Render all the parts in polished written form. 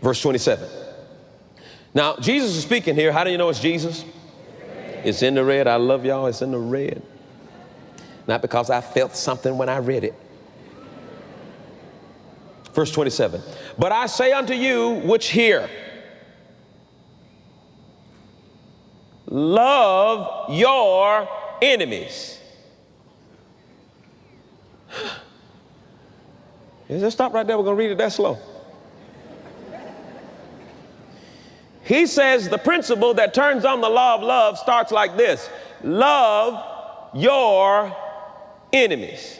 Verse 27. Now, Jesus is speaking here. How do you know it's Jesus? It's in the red. I love y'all. It's in the red. Not because I felt something when I read it. Verse 27. But I say unto you which hear, love your enemies. Just stop right there. We're going to read it that slow. He says the principle that turns on the law of love starts like this. Love your enemies.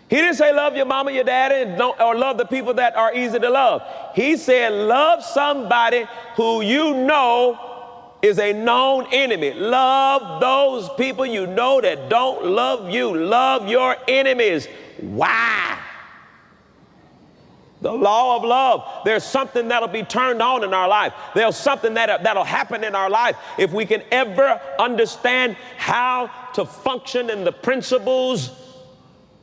He didn't say love your mama, your daddy, and or love the people that are easy to love. He said love somebody who you know is a known enemy. Love those people you know that don't love you. Love your enemies. Why? The law of love. There's something that'll be turned on in our life. There's something that'll happen in our life if we can ever understand how to function in the principles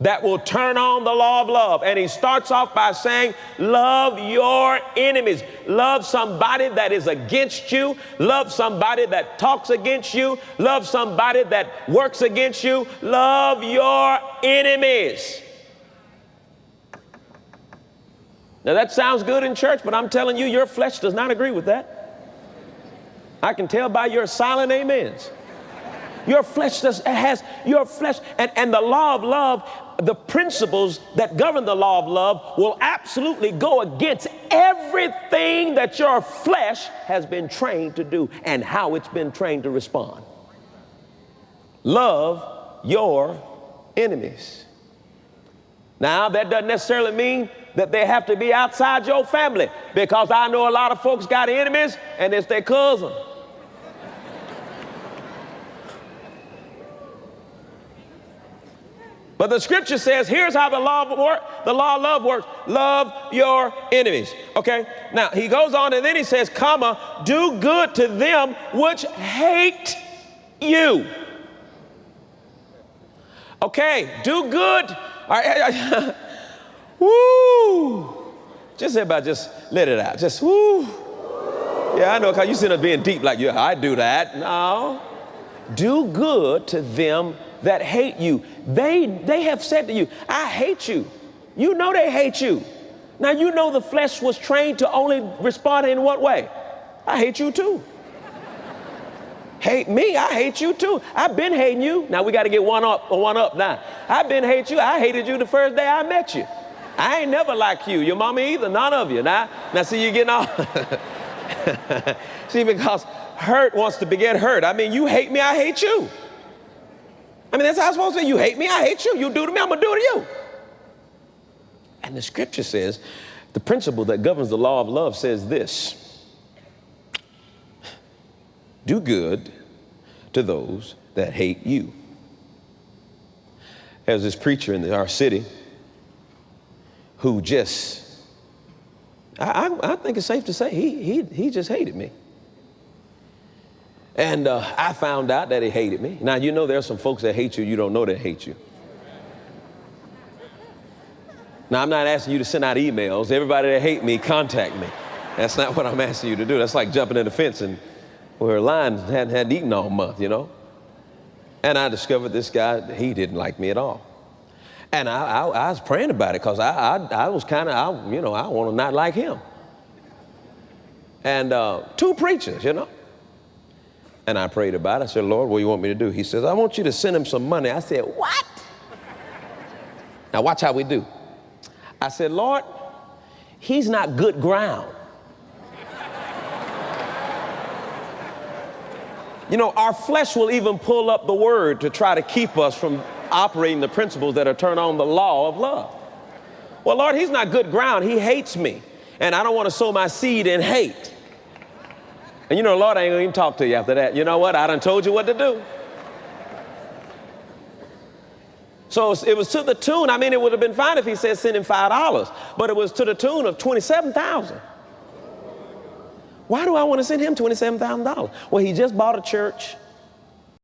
that will turn on the law of love. And he starts off by saying, love your enemies. Love somebody that is against you. Love somebody that talks against you. Love somebody that works against you. Love your enemies. Now that sounds good in church, but I'm telling you, your flesh does not agree with that. I can tell by your silent amens. Your flesh and the law of love, the principles that govern the law of love will absolutely go against everything that your flesh has been trained to do and how it's been trained to respond. Love your enemies. Now, that doesn't necessarily mean that they have to be outside your family, because I know a lot of folks got enemies and it's their cousin. But the scripture says, here's how the law of love works. Love your enemies. Okay? Now, he goes on and then he says, comma, do good to them which hate you. Okay, do good. All right. Woo. Just everybody just let it out. Just woo. Yeah, I know, because you sitting there being deep like, yeah, I do that. No. Do good to them that hate you. They have said to you, I hate you. You know they hate you. Now you know the flesh was trained to only respond in what way? I hate you too. Hate me, I hate you too. I've been hating you. Now we got to get one up now. I've been hating you. I hated you the first day I met you. I ain't never liked you. Your mama either, none of you. Now see, you getting all see, because hurt wants to beget hurt. I mean, you hate me, I hate you. I mean, that's how I'm supposed to say, you hate me, I hate you. You do to me, I'm going to do to you. And the scripture says, the principle that governs the law of love says this: do good to those that hate you. There's this preacher in our city who just, I think it's safe to say, he just hated me. And I found out that he hated me. Now, you know there are some folks that hate you, you don't know they hate you. Now, I'm not asking you to send out emails. Everybody that hate me, contact me. That's not what I'm asking you to do. That's like jumping in the fence and where a lion hadn't eaten all month, you know. And I discovered this guy, he didn't like me at all. And I was praying about it, because I was kind of, I want to not like him. And two preachers, you know. And I prayed about it. I said, Lord, what do you want me to do? He says, I want you to send him some money. I said, what? Now watch how we do. I said, Lord, he's not good ground. You know, our flesh will even pull up the word to try to keep us from operating the principles that are turned on the law of love. Well, Lord, he's not good ground. He hates me. And I don't want to sow my seed in hate. And you know, Lord, I ain't gonna even talk to you after that. You know what? I done told you what to do. So it was to the tune, I mean, it would have been fine if he said send him $5, but it was to the tune of $27,000. Why do I want to send him $27,000? Well, he just bought a church.